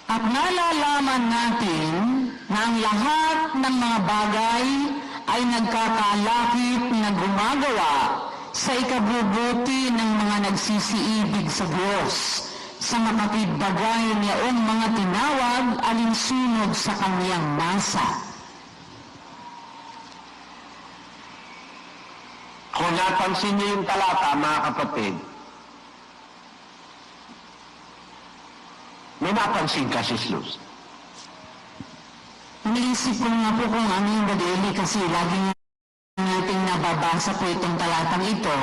At nalalaman natin na ang lahat ng mga bagay ay nagkakalakip na gumagawa sa ikabubuti ng mga nagsisiibig sa Diyos, sa makatibagay niyong mga tinawag alinsunod sa Kaniyang nasa. Kung napansin niyo yung talata, mga kapatid, may napansin ka, Sis Luz? Naisip ko nga po kung ano yung Dadeli kasi lagi nating nababasa po itong talatang ito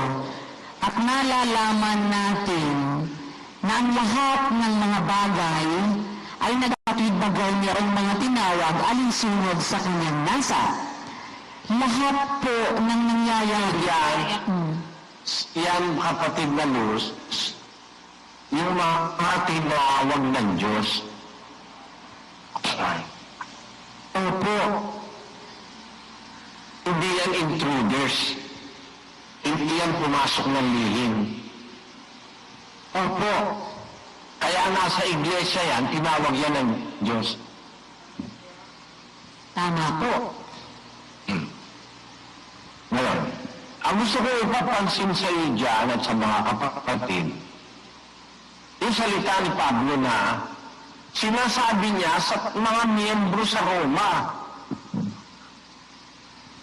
at nalalaman natin na ang lahat ng mga bagay ay nagkakibagay niyang mga tinawag alinsunod sa Kanyang nasa. Lahat po ng nangyayari Yan, kapatid na Luz, yung mga tinawag ng Diyos. Opo. Hindi yan intruders. Hindi yan pumasok ng lihim. Opo. Kaya nasa iglesia yan, tinawag yan ng Diyos. Tama po. Ngayon, ang gusto ko ipapansin sa iyo dyan at sa mga kapatid, yung salita ni Pablo na sinasabi niya sa mga miyembro sa Roma.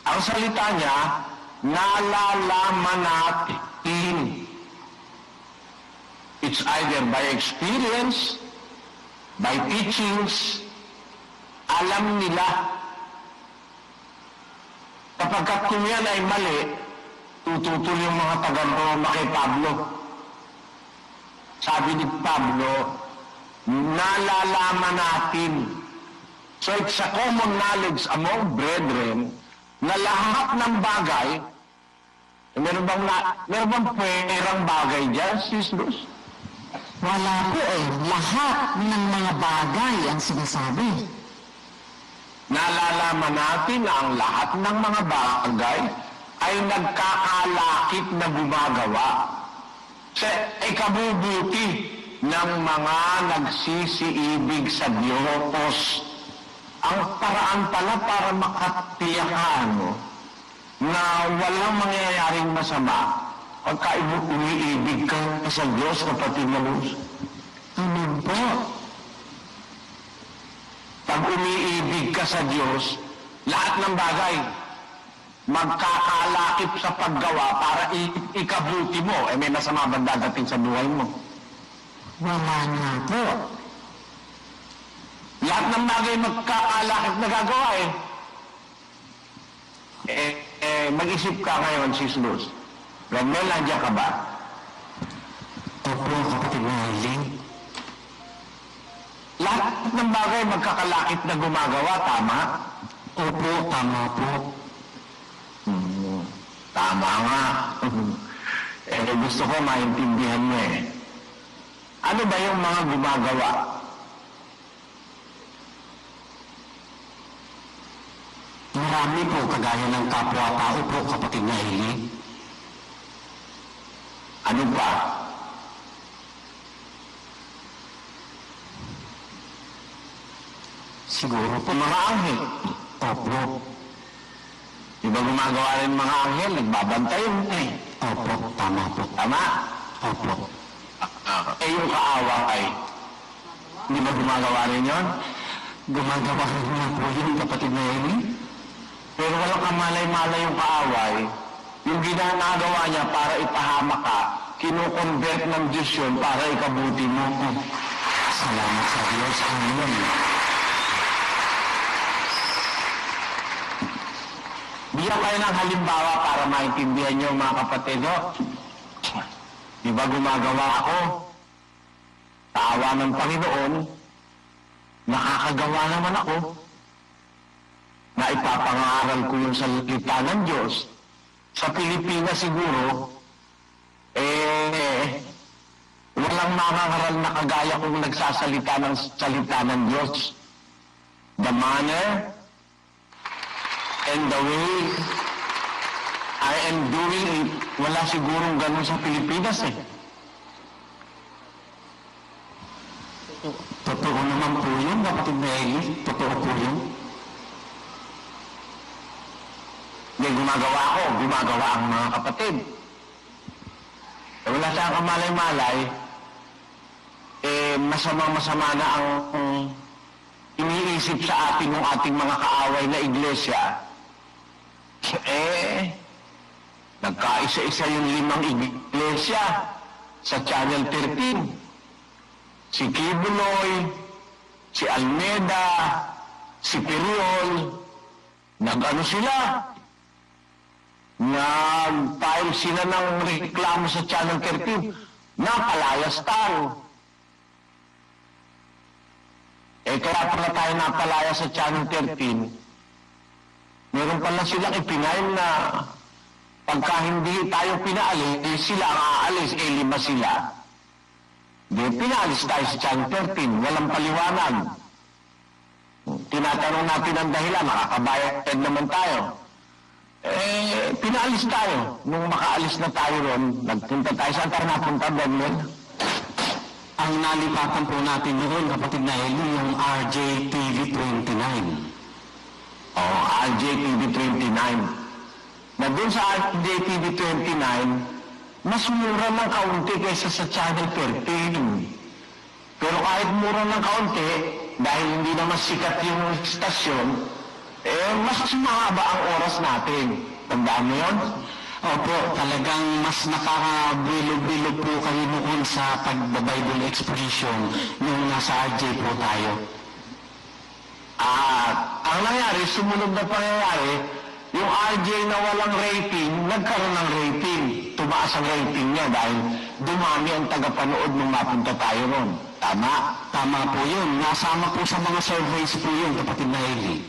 Ang salita niya, nalalaman natin. It's either by experience, by teachings, alam nila. Kapag kung yan ay mali, tututol yung mga taga-Roma kay Pablo. Sabi ni Pablo, nalalaman natin. So it's a common knowledge among brethren na lahat ng bagay, meron bang perang bagay dyan, Sis Luz? Wala po lahat ng mga bagay ang sinasabi. Nalalaman natin na ang lahat ng mga bagay ay nagkakalakip na gumagawa sa ikabubuti ng mga nagsisiibig sa Diyos. Ang paraan pala para makatiyakan mo na walang mangyayaring masama pagka umiibig ka sa Diyos, kapatid na Luz. Amen po. Pag umiibig ka sa Diyos, lahat ng bagay magkakalakip sa paggawa para ikabuti mo. May masama ba dadating sa buhay mo? Wala na po. Lahat ng bagay magkakalakip na gagawa mag-isip ka ngayon, Sis Luz. Romel, nandiyan ka ba? Opo, kapatid na Eileen. Lahat ng bagay magkakalakip na gumagawa, tama? Opo, tama po. Tama nga. Gusto ko maintindihan mo Ano ba yung mga gumagawa? Marami po, kagaya ng kapwa-tao po, kapatid na Eileen. Ano pa? Siguro po. Mga anghel. Opo. Di ba gumagawa rin mga anghel? Nagbabantay Opo, tama po. Tama? Opo. Yung kaaway, di ba gumagawa rin yun? Gumagawa rin nga po yun, kapatid na Eileen. Pero walang kamalay-malay yung kaaway. Yung ginagawa niya para ipahamak ka, kinukonvert ng Diyos yun para ikabuti mo. Salamat sa Diyos. Amen. Bigyan kayo ng halimbawa para maintindihan niyo mga kapatid. Di ba gumagawa ako? Sa awa ng Panginoon, nakakagawa naman ako na ipapangaral ko yung salita ng Diyos. Sa Pilipinas siguro, walang makakaral na kagaya kung nagsasalita ng salita ng Diyos. The manner and the way I am doing it, wala sigurong ganun sa Pilipinas Totoo naman po yun, kapatid na Eli. Totoo po yun. Hindi, gumagawa ang mga kapatid. Wala sa kamalay-malay, masamang-masama na ang iniisip sa atin ng ating mga kaaway na iglesia. Nagkaisa-isa yung 5 iglesia sa Channel 13. Si Kibuloy, si Almeda, si Periol, nag-ano sila? Nag-file sila ng reklamo sa Channel 13 na palayas tayo. Kaya pala tayo napalaya sa Channel 13, meron pala silang ipinail na pagka hindi tayo pinaalis, sila ang aalis, 5 sila. Di, pinaalis tayo sa Channel 13, walang paliwanag. Tinatanong natin ang dahilan, makakabayad naman tayo. Pinaalis tayo. Nung makaalis na tayo ron, nagpunta tayo. Saan tayo napunta, Daniel? Ang nalipatan po natin noon, kapatid na Eli, yung RJTV 29. RJTV 29. Na dun sa RJTV 29, mas mura ng kaunti kaysa sa Channel 13. Pero kahit mura ng kaunti, dahil hindi naman sikat yung stasyon, mas mahaba ang oras natin. Tandaan mo yun? Opo, talagang mas nakakabilog-bilog po kayo noon sa pag-Bible exposition nung nasa RJ po tayo. Ang nangyari, sumunod na pangyayari, yung RJ na walang rating, nagkaroon ng rating. Tumaas ang rating niya dahil dumami ang tagapanood nung mapunta tayo ron. Tama? Tama po yun. Nasama po sa mga surveys po yun, kapatid na Eli.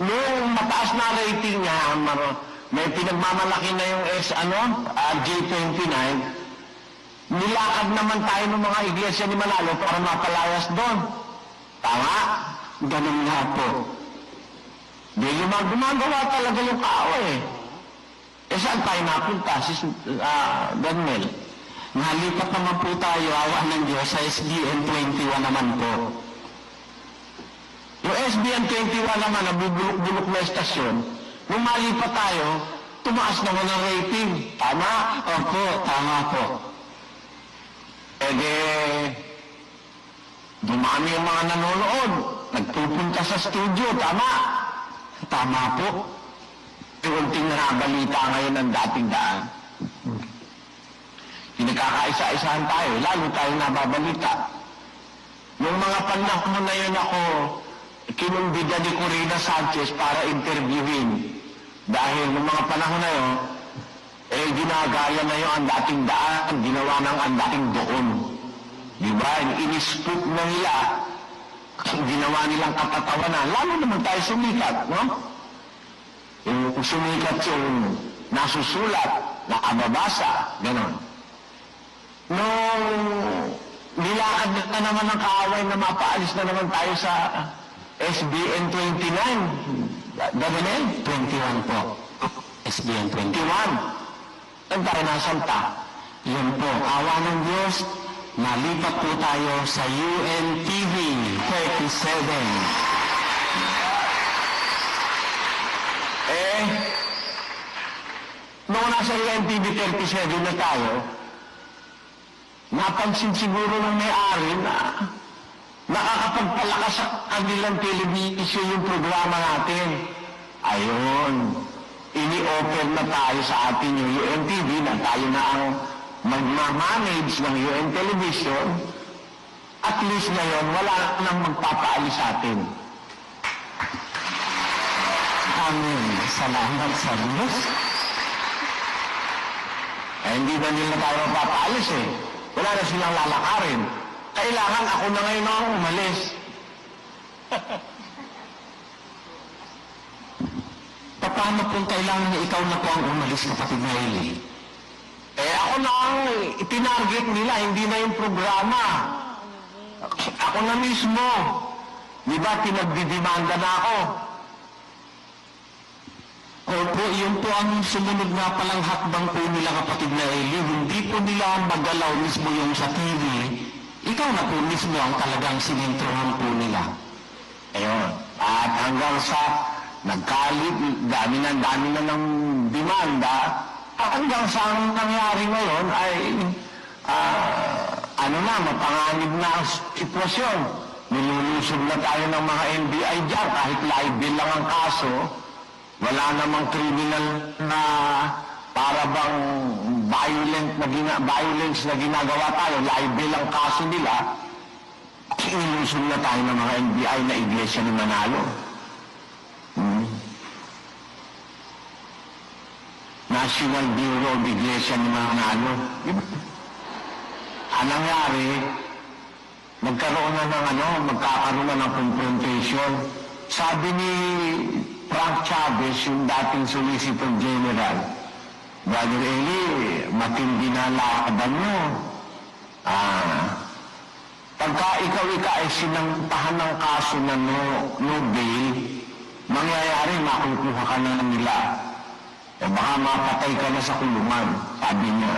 Nung mataas na rating niya, may pinagmamalaki na yung RJ29, nilakad naman tayo ng mga iglesia ni Manalo para mapalayas doon. Tama? Ganun nga po. Di gumagawa talaga yung kaaway. Saan tayo napunta? Daniel? Nalipat naman po tayo, awa ng Diyos, sa SBN 21 naman po. Yung SBN 21 naman, nabubulok-bulok na estasyon, nung malipat tayo, tumaas naman ang rating. Tama? Opo, tama po. Dumami yung mga nanonood. Nagpupunta sa studio. Tama? Tama po. Unting nakabalita ngayon ang dating daan. Pinagkakaisa-isahan tayo. Lalo tayo nababalita. Nung mga panahon na yun ako, kinumbida ni Corina Sanchez para interviewin. Dahil nung mga panahon na yun, ginagaya na yun ang dating daan, ginawa ng ang dating doon. Diba? Inispook na nila, ginawa nilang kapatawanan. Lalo naman tayo sumikat, no? Yung sumikat yung nasusulat, nakababasa, gano'n. Nung nilakad na naman ng kaaway na mapaalis na naman tayo sa SBN 29. Daniel? 21 po. SBN 21. Saan tayo nasalta? Yun po, awa ng Diyos, nalipat po tayo sa UNTV 37. Noong nasa UNTV 37 na tayo, napansin siguro ng may-ari na nakakapagpalakas sa kanilang television yung programa natin. Ayun, ini-offer na tayo sa atin yung UNTV na tayo na ang magmamanage ng UN Television. At least ngayon, wala nang magpapaalis sa atin. Amen. Salamat sa Diyos. Hindi na nila tayo mapapaalis eh. Wala na silang lalakarin. Kailangan ako na ngayon ang umalis. Paano kung kailangan na ikaw na po ang umalis, kapatid na Eli? Ako na ang itinarget nila, hindi na yung programa. Ako na mismo. Di ba, pinagdidimanda na ako. Opo, yun po ang sumunod nga palang hakbang po nila, kapatid na Eli. Hindi po nila magalaw mismo yung sa TV. Ikaw na po mismo ang talagang sinintrohan po nila. Ayun. At hanggang sa nagkalit, dami na ng demanda, hanggang sa ang nangyari ngayon ay mapanganib na ang sitwasyon. Nilulusog na tayo ng mga NBI dyan, kahit libel lang ang kaso, wala namang criminal na para bang violence na ginagawa tayo, libel ang kaso nila, nilusog na tayo ng mga NBI na Iglesia ni Manalo. National Bureau of Iglesia ni Manalo. Ang nangyari, magkakaroon na ng confrontation. Sabi ni Frank Chavez, yung dating Solicitor General, Brother Eli, matindi na lakaban mo. Pagka ikaw ay sinampahan ng kaso na no bail, mangyayari, makukuha ka na nila. Baka mapatay ka na sa kulungan, sabi niya.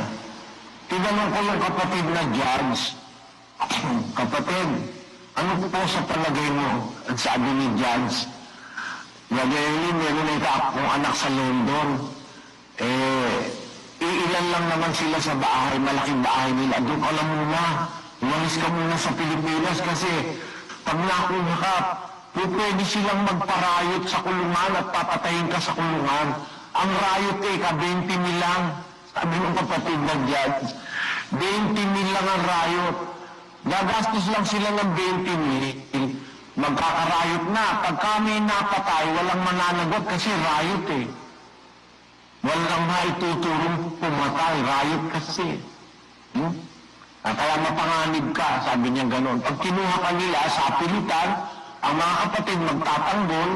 Tinanong ko yung kapatid na judge, kapatid, ano po sa palagay mo? At sabi ni judge, Brother Eli, meron na akong anak sa London. Iilan lang naman sila sa bahay, malaking bahay nila. Doon ka lang muna. Umalis ka muna sa Pilipinas kasi pag nakuha ka, pwede silang magparayot sa kulungan at papatayin ka sa kulungan. Ang riot ka, 20 mil lang. Sabi ng kapatid ng judge, 20 mil lang ang riot. Gagastos lang sila ng 20 mil. Magkakarayot na. Pag kami napatay, walang mananagot kasi riot eh. Walang maituturong pumatay. Riot kasi. Kaya mapanganib ka, sabi niya gano'n. Pag kinuha ka nila sa pilitan, ang mga kapatid magtatanggol,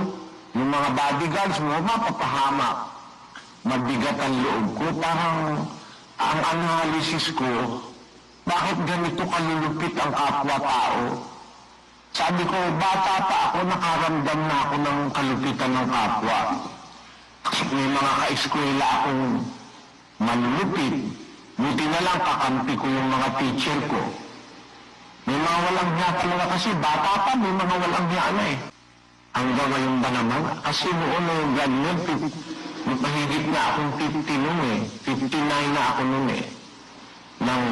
yung mga bodyguards mo, mapapahamak. Mabigat ang loob ko. Parang ang analysis ko, bakit ganito kalulupit ang kapwa-tao? Sabi ko, bata pa ako, nakaramdam na ako ng kalupitan ng kapwa. May mga ka-eskwela akong manlupit. Buti na lang kakampi ko yung mga teacher ko. May mga walang hiya talaga kasi bata pa, may mga walang hiya na eh. Hanggang ngayon ba naman? Kasi noon na yung ganyan, mahigit na akong 50 noon eh. 59 na ako noon eh. Nang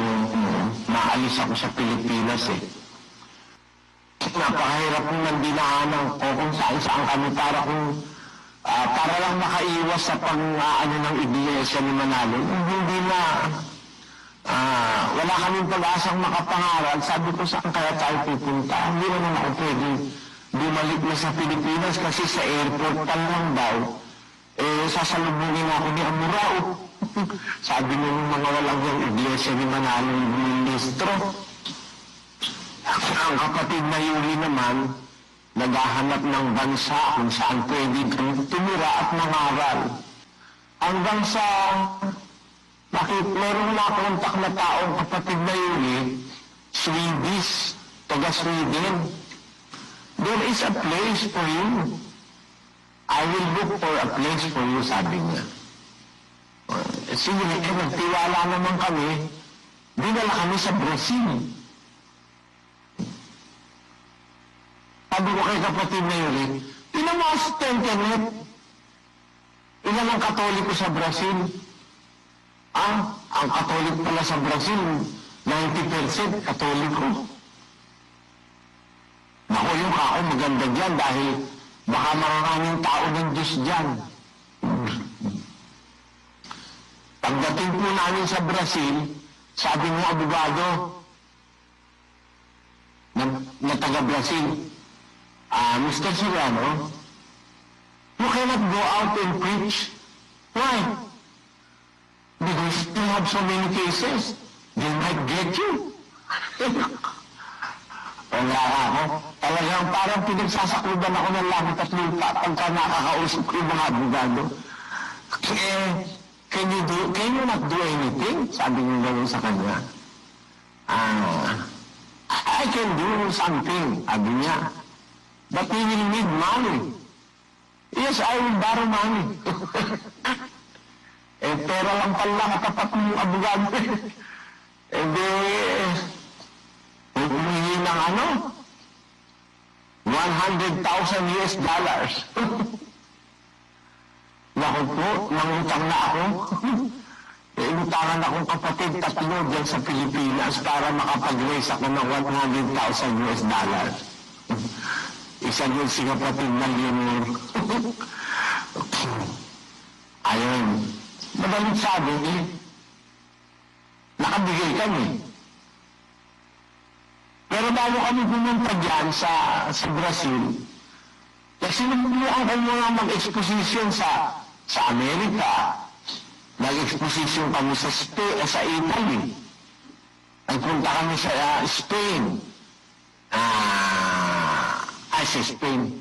maalis ako sa Pilipinas eh. Napakahirap kong nandinaanan ko kung saan kami para lang makaiwas sa pang-ano ng Iglesia ni Manalo. Hindi na, wala kaming pag-asang makapangaral. Sabi ko, saan kaya tayo pupunta? Hindi naman ako pwede bumalik na sa Pilipinas kasi sa airport lang daw, sasalubungin ako ni Amurao. Sabi ng mga walang yung Iglesia ni Manalo, yung ministro. Ang kapatid na Yuli naman, naghahanap ng bansa kung saan pwede kang tumira at mangaral. Hanggang sa merong nakontak na taong kapatid na Yuli, Swedish, taga Sweden. There is a place for you. I will look for a place for you, sabi niya. Sige, nagtiwala naman kami, dinala kami sa Brazil. Sabi ko kay kapatid na yun, ilan mo sa internet? Ilan ang Katoliko sa Brazil? Ang Katolik pala sa Brazil, 90% Katoliko. Naku, yung kako maganda dyan dahil baka maraming tao ng Diyos dyan. Pagdating po namin sa Brazil, sabi ng abogado na taga-Brazil, Mr. Soriano, you cannot go out and preach. Why? Because you have so many cases. They might get you. Wala ako. Talagang parang pinagsasakluban ako ng langit at lupa pagka nakakausap ko yung mga abogado. Can you not do anything? Sabi niyo gano'n sa kanya. I can do something, sabi niya. But we will need money. Yes, I will borrow money. Pera lang pala katapat ng abogado. Humingi ng ano? $100,000. Naku po, nangutang na ako. Inutangan akong kapatid 3 dyan sa Pilipinas para makapag-raise ako ng $100,000. Isa yun si kapatid millionaire. Ayun. Madalit sabi nakabigay kami. Pero bago kami pumunta dyan sa Brazil, sinubukan ko muna mag-exposition sa Amerika. Nag-exposition kami sa Italy. Nagpunta kami sa Spain. Sa Spain.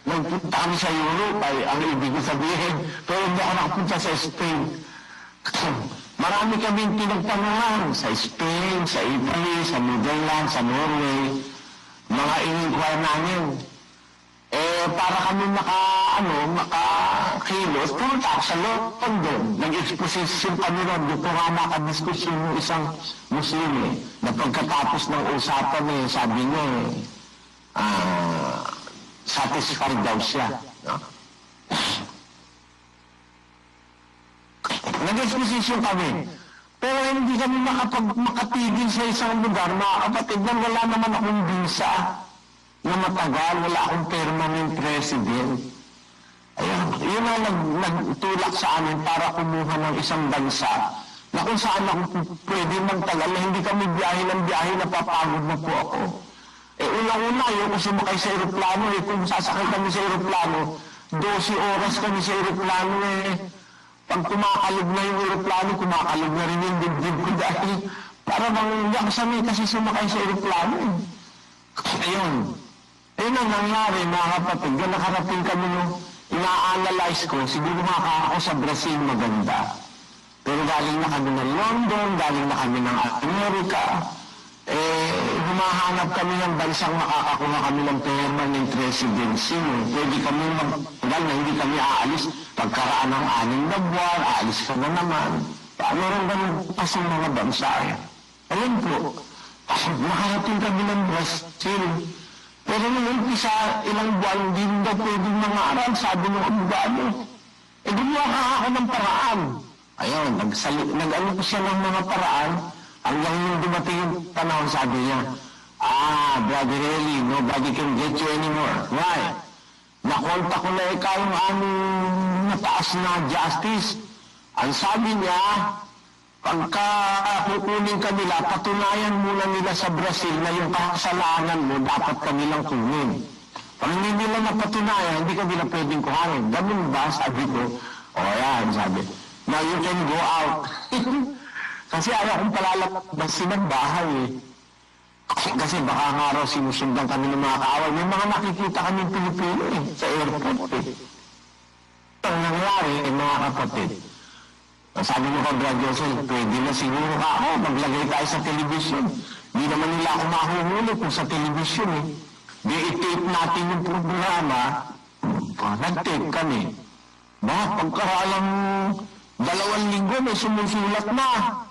Nagpunta kami sa Europe, ang ibig ko sabihin. Pero hindi ako nakapunta sa Spain. Marami kaming pinagtanungan sa Spain, sa Italy, sa Netherlands, sa Norway. Mga in-inquire namin. Para kami makakilos, pumunta ako sa London. Nag-exposition kami ron. Dito nga nakadiskusyon ng isang Muslim na pagkatapos ng usapan sabi niya satisfied daw siya. No? Nag-exposition kami. Pero hindi kami makatigil sa isang lugar. Mga kapatid, wala naman akong visa na matagal, wala akong permanent resident. Ayun, yun ang nagtulak sa amin para kumuha ng isang bansa na kung saan ako pwede magtagal na hindi kami biyahe ng biyahe, napapagod na po ako. Unang-una, yung sumakay sa aeroplano, kung sasakay kami sa aeroplano, 12 oras kami sa aeroplano pag kumakalog na yung aeroplano, kumakalog na rin yung dibdib ko dahil para bang yaksan kasi sumakay sa aeroplano. Ayun. Ayun ang nangyari, mga kapatid. Nakarating kami nung ina-analyze ko, siguro ako sa Brazil maganda. Pero galing na kami ng London, galing na kami ng Amerika. Humahanap kami ng bansang makakakuha kami ng permanent residency. Pwede kami magtagal na hindi kami aalis. Pagkaraan ng 6 na buwan, aalis ka na naman. Paano rin ganun kasi mga bansa Ayun po. Nakarating kami ng Brazil. Pero nung umpisa, ilang buwan, hindi daw pwedeng mangaral, sabi ng abogado. Gumawa ako ng paraan. Ayun, nag-ano ko siya ng mga paraan, hanggang yung dumating yung panahon, sabi niya, Brother Eli, nobody can get you anymore. Why? Nakonta ko na ikaw yung aming mataas na justice. Ang sabi niya, pagka kukunin ka nila, patunayan muna nila sa Brazil na yung kasalanan mo, dapat kanilang kunin. Pag hindi nila napatunayan, hindi ka nila pwedeng kuhanin. Ganun ba? Sabi ko, yan, sabi. Now you can go out. Kasi ayaw kong palalabasin ng bahay Kasi baka nga raw sinusundan kami ng mga kaaway. May mga nakikita kami Pilipino sa airport Ang nangyari, mga kapatid, sabi mo ka, Brad Joseph, pwede na siguro ako, maglagay tayo sa television. Hindi naman nila ako mahuhuli kung sa television Di i-tape natin yung programa, nag-tape kami. Pagkaralang 2 linggo, may sumusulat na.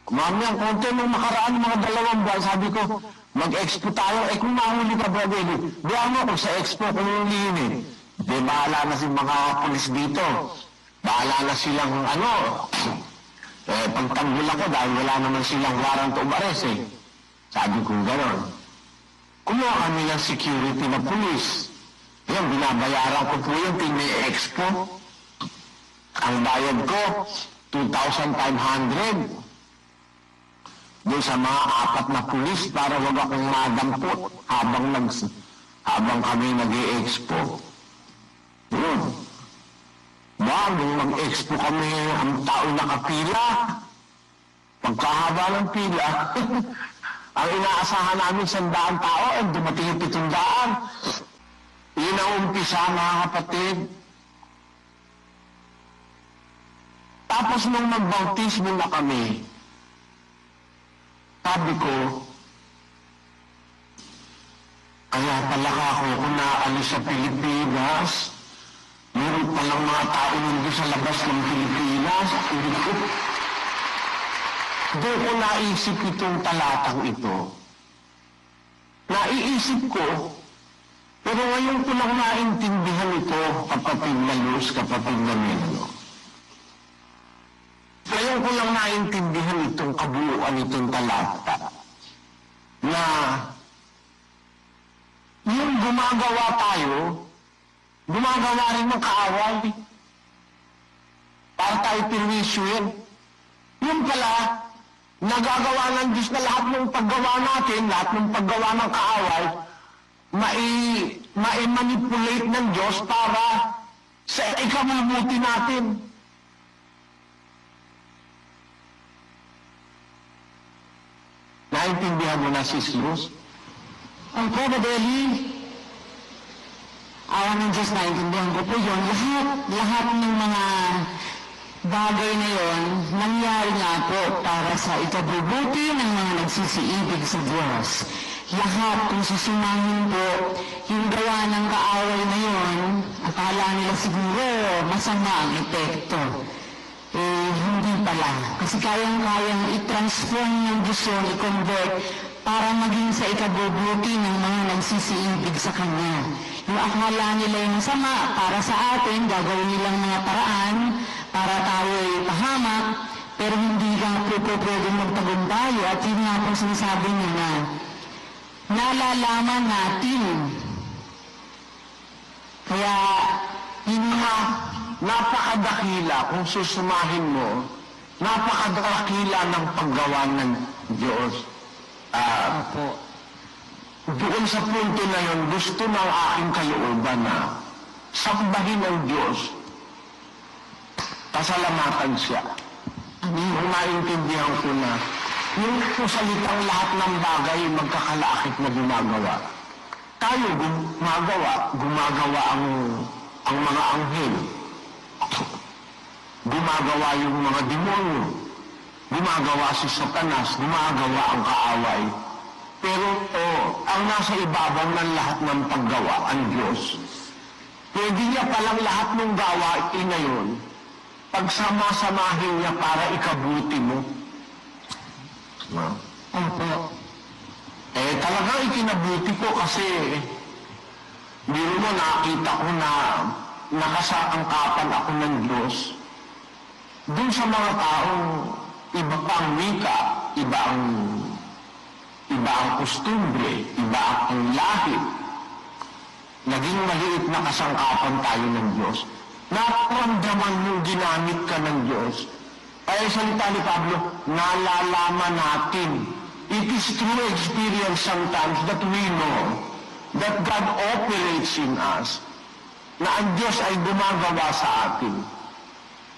Mami, ang konti nung makaraan mga 2 buwan, sabi ko, mag-expo tayo. Kung mahuli ka, Brad Eli, diyan mo ako sa expo kung hindi Di bahala na si mga pulis dito. Bahala na silang pagtanggol ako dahil wala naman silang warrant of arrest Sabi ko gano'n. Kumuha kami ng security na pulis. Yan, binabayaran ko po yung Expo. Ang bayad ko, 2,500. Doon sa mga 4 na pulis para wag akong madampot habang kami nag-i-expo. Yun. Nung mag-expo kami, ang tao nakapila. Pagkahaba ng pila, ang inaasahan namin 100 tao, dumating yung 700. Yun ang umpisa, mga kapatid. Tapos nung magbautismo na kami, sabi ko, kaya pala ako kung naalis sa Pilipinas, meron palang mga tao nandun sa labas ng Pilipinas. Doon ko naisip itong talatang ito. naiisip ko, pero ngayon ko lang naintindihan ito, kapatid na Luz, kapatid na Melo. Ngayon ko lang naintindihan itong kabuuan itong talata na yung gumagawa tayo, gumagawa rin ng kaaway para tayo pirwisyoin. Yung pala, nagagawa ng Diyos na lahat ng paggawa natin, lahat ng paggawa ng kaaway, mai-manipulate ng Diyos para sa ikabubuti natin. Naintindihan mo na, Sis Luz? Ang Brother Deli, awa ng Diyos, naintindihan ko po yun. Lahat ng mga bagay na yon, nangyari nga po para sa ikabubuti ng mga nagsisiibig sa Diyos. Lahat, kung susumahin po, yung gawa ng kaaway na yon, akala nila siguro masama ang epekto. Hindi pala. Kasi kayang-kayang i-transform ng Diyos yun, i-convert, para maging sa ikabubuti ng mga nagsisiibig sa Kanya. Yung akala nila yung masama para sa atin, gagawin nilang mga paraan para tayo'y pahamak, pero hindi ka po pwedeng magtagumpay. At yun nga po sinasabi niya na nalalaman natin. Kaya, Yun nga, napakadakila kung susumahin mo, napakadakila ng paggawa ng Diyos. Opo. Doon sa punto na yun, gusto ng aking kalooban na sambahin ng Diyos, pasalamatan siya. Kung naintindihan ko na, yung salitang lahat ng bagay magkakalakit na gumagawa. Tayo gumagawa ang mga anghel. Gumagawa yung mga demonyo. Gumagawa si Satanas, gumagawa ang kaaway. Pero ang nasa ibabaw ng lahat ng paggawa, ang Diyos. Pwede niya palang lahat ng gawain na yun, pagsama-samahin niya para ikabuti mo. Opo. Talagang ikinabuti ko kasi biro mo nakita ko na nakasangkapan ako ng Diyos. Doon sa mga taong iba pang wika, iba ang kostumbre, iba ang lahi. Naging maliit na kasangkapan tayo ng Diyos. Naparamdaman yung ginamit ka ng Diyos. Kaya salita ni Pablo, nalalaman natin. It is through experience sometimes that we know that God operates in us. Na ang Diyos ay gumagawa sa atin.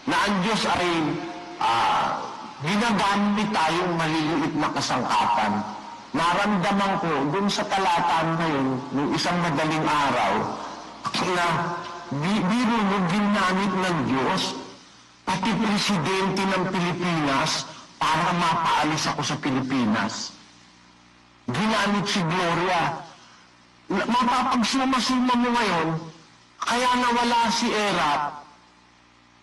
Na ang Diyos ay ginagamit tayong maliliit na kasangkapan. Naramdaman ko dun sa talata na yun, nung isang madaling araw, na biro mo ginamit ng Diyos, pati presidente ng Pilipinas, para mapaalis ako sa Pilipinas. Ginamit si Gloria. Mapapagsuma-suma mo ngayon, kaya nawala si Erap.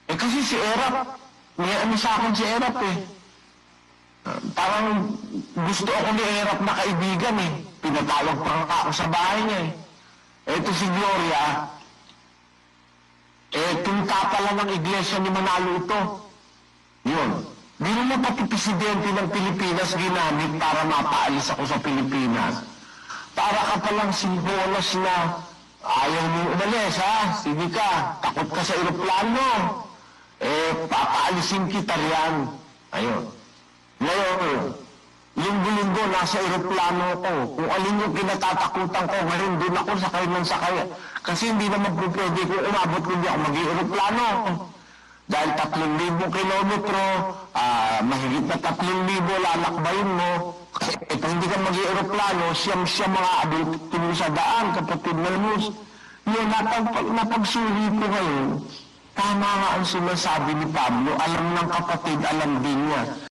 Kasi si Erap, may ano sa akin si Erap parang gusto ako ni Erap na kaibigan Pinatawag pa nga ako sa bahay niya Ito si Gloria, tunta pala ng iglesia ni Manalo ito. Yun. Biro mo pati presidente ng Pilipinas ginamit para mapaalis ako sa Pilipinas. Para ka palang simbolas na ayaw mo umalis, ha? Sige ka, takot ka sa eroplano. Papaalisin kita riyan. Ayun. Ngayon, linggo-linggo nasa eroplano ko. Kung alin yung kinatatakutan ko, ngayon doon ako sakay ng sakay. Kasi hindi naman po pwede kung umabot kundi ako mag-eroplano. Dahil 3,000 kilometro, mahigit na 3,000 lalakbayin mo. Kung hindi ka mag-eroplano, siyam mga adulto sa daan, kapatid na Luz. Yun, napagsuli ko ngayon, tama nga ang sinasabi ni Pablo, alam ng kapatid, alam din niya.